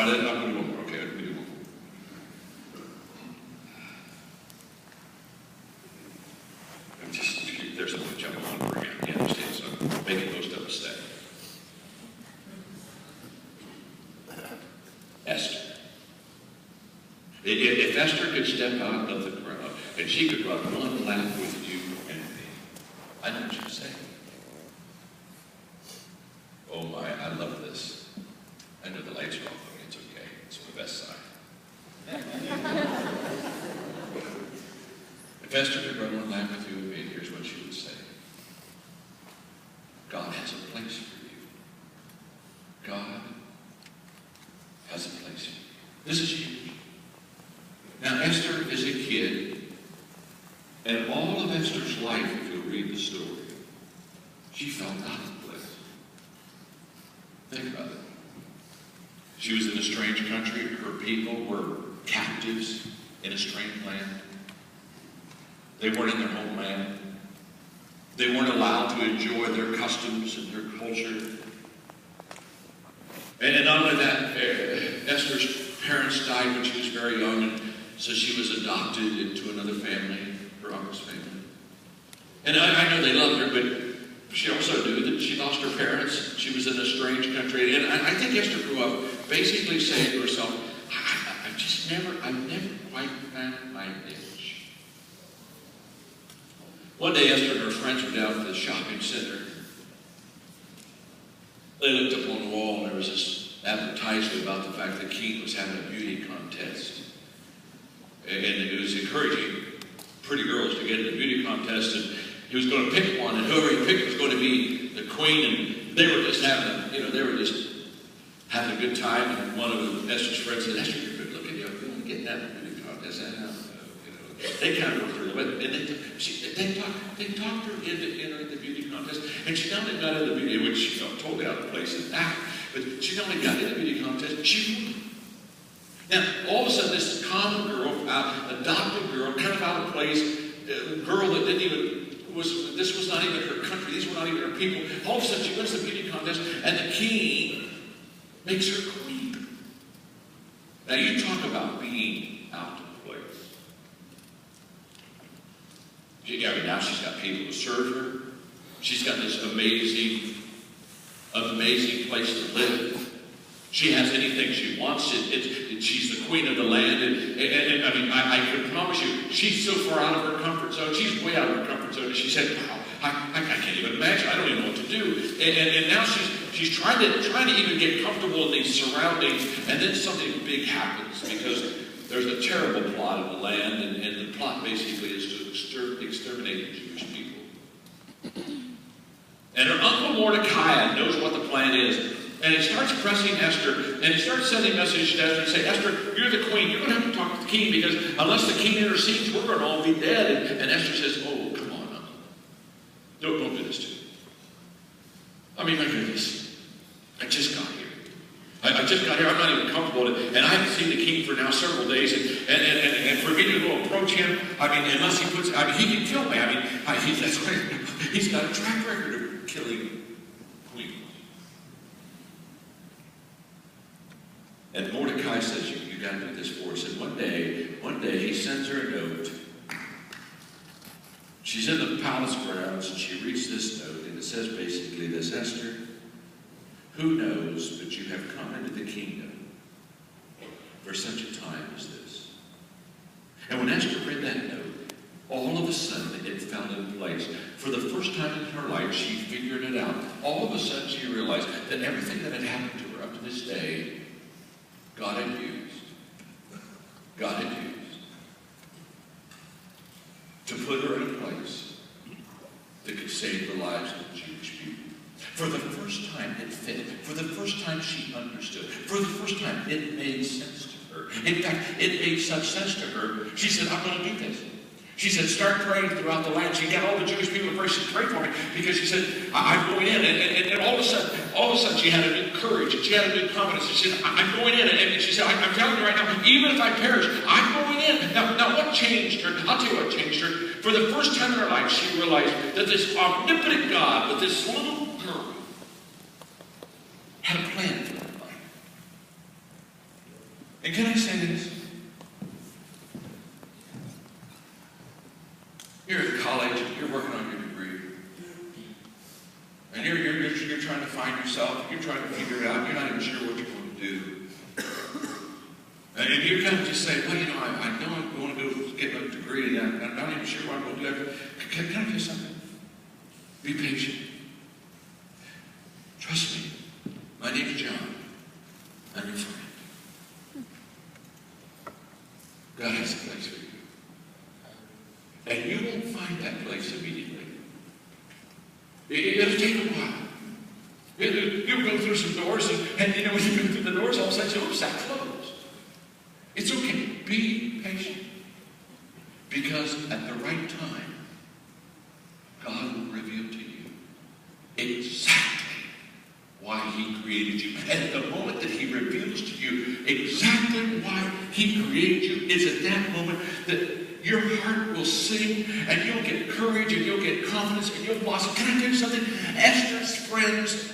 All right, I'm going to do one more. Okay, let me do one more. There's something jumping on over again. You understand? So I'm making most of us stay. Esther. If Esther could step out of the crowd and she could run one lap with you and me, I know what you'd say. Oh my, I love this. I know the lights are off, but it's okay. It's my best side. If Esther could run one lap with you and me, here's what she would say. God has a place for you. God has a place for you. This is huge. Now, Esther is a kid, and all of Esther's life, if you'll read the story, she felt out of place. Think about it. She was in a strange country. Her people were captives in a strange land. They weren't in their homeland. They weren't allowed to enjoy their customs and their culture. And not only that, Esther's parents died when she was very young, and so she was adopted into another family, her uncle's family. And I know they loved her, but she also knew that she lost her parents. She was in a strange country. And I think Esther grew up basically saying to herself, I've never quite found my niche. One day, Esther and her friends were down at the shopping center. They looked up on the wall, and there was this advertisement about the fact that King was having a beauty contest. And it was encouraging pretty girls to get in the beauty contest, and he was going to pick one, and whoever he picked was going to be the queen, and they were just having a good time. And one of Esther's friends said, Esther, you're good looking, you want to get in that beauty contest? They kind of worked her a little bit, and they talked her into entering the beauty contest, and she not only got into the beauty, which she felt totally out of place in that, but she not only got into the beauty contest, she won. Now, all of a sudden, this common girl, adopted girl, kind of out of place, girl that this was not even her country, these were not even her people. All of a sudden, she wins the beauty contest, and the king makes her queen. Now, you talk about being out of place. Now she's got people to serve her. She's got this amazing place to live. She has anything she wants. She's the queen of the land. And I mean, I can promise you, she's so far out of her comfort zone. She's way out of her comfort zone. And she said, wow, I can't even imagine. I don't even know what to do. And now she's trying to even get comfortable in these surroundings. And then something big happens because there's a terrible plot in the land. And the plot basically is to exterminate the Jewish people. And her uncle Mordecai knows what the plan is. And he starts pressing Esther, and he starts sending messages to Esther and say, Esther, you're the queen. You're going to have to talk to the king, because unless the king intercedes, we're going to all be dead. And Esther says, oh, come on, uncle. Don't do this to me. I mean, my goodness. I just got here. I just got here. I'm not even comfortable. And I haven't seen the king for now several days. And for me to go approach him, I mean, unless he he can kill me. I mean, he's got a track record of killing queens. And Mordecai says, you got to do this for us. And one day he sends her a note. She's in the palace grounds, and she reads this note, and it says basically this: Esther, who knows but you have come into the kingdom for such a time as this? And when Esther read that note, all of a sudden it fell in place. For the first time in her life, she figured it out. All of a sudden she realized that everything that had happened to her up to this day, God had used to put her in a place that could save the lives of the Jewish people. For the first time it fit. For the first time she understood. For the first time it made sense to her. In fact, it made such sense to her, she said, I'm going to do this. She said, start praying throughout the land. She got all the Jewish people to pray. She said, pray for me, because she said, I'm going in. And all of a sudden, she had a new courage, and she had a new confidence. She said, I'm going in. And she said, I'm telling you right now, even if I perish, I'm going in. Now what changed her? I'll tell you what changed her. For the first time in her life, she realized that this omnipotent God, with this little girl, had a plan for her life. And can I say this? You're in college, you're working on your degree. And you're trying to find yourself, you're trying to figure it out, you're not even sure what you're going to do. And you're kind of just saying, well, you know, I know I'm going to go get a degree, and I'm not even sure what I'm going to do. Can I tell you something? Be patient. Trust me. My name is John. I'm your friend. God has a place for you. And you won't find that place immediately. It'll take a while. You'll go through some doors, and you know, when you go through the doors, all of a sudden, oops, that closed. It's okay. Be patient. Because at the right time, God will reveal to you exactly why He created you. And at the moment that He reveals to you exactly why He created you, it's at that moment that your heart will sing, and you'll get courage, and you'll get confidence, and you'll blossom. Can I tell you something? Esther's friends,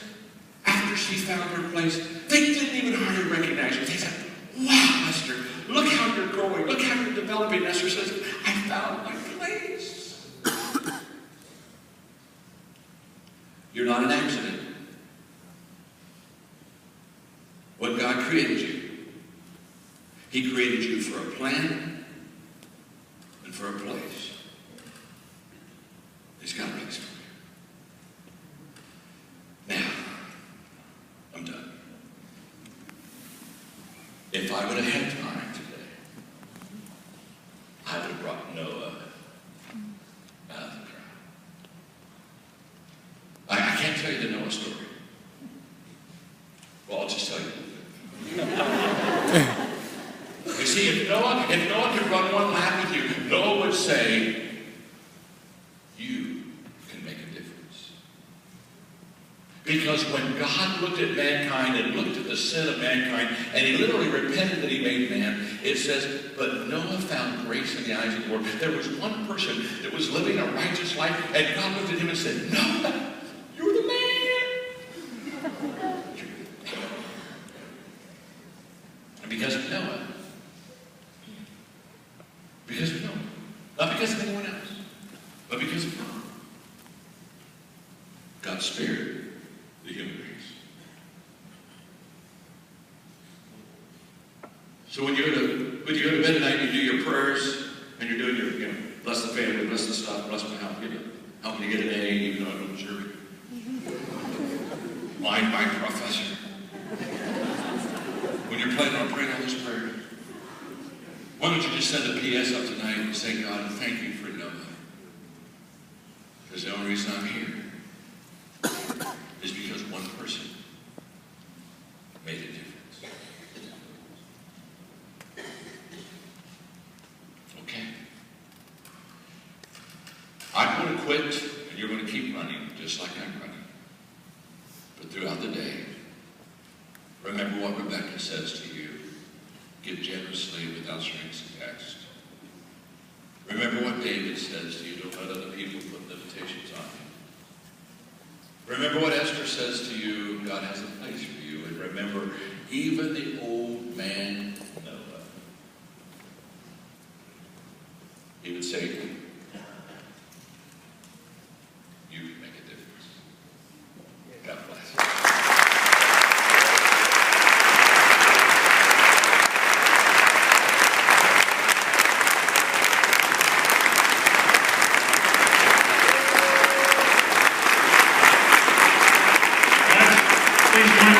after she found her place, they didn't even hardly recognize her. They said, wow, Esther, look how you're growing. Look how you're developing. Esther says, I found my place. You're not an accident. When God created you, He created you for a plan and for a place. He's got a place for you. Now, I'm done. If I would have had time today, I would have brought Noah out of the crowd. I can't tell you the Noah story. Well, I'll just tell you. You see, if Noah could run one lap with you, Noah would say, you can make a difference. Because when God looked at mankind and looked at the sin of mankind, and He literally repented that He made man, it says, but Noah found grace in the eyes of the Lord. There was one person that was living a righteous life, and God looked at him and said, Noah, you're the man. And because of Noah, not because of anyone else, but because of God, God spared the human race. So when you go to bed at night, you do your prayers, and you're doing your, bless the family, bless the stuff, bless my house, help me get an A, even though I don't deserve it. My professor. When you're planning on praying all this prayer, why don't you just send a P.S. up tonight and say, God, thank you for Noah. Because the only reason I'm here is because one person made a difference. Okay? I'm going to quit, and you're going to keep running, just like I'm running. But throughout the day, remember what Rebecca says to you. Give generously without strings attached. Remember what David says to you. Don't let other people put limitations on you. Remember what Esther says to you. God has a place for you. And remember, even the old man Noah, he would say to you, you can make a difference. God bless. Please join me.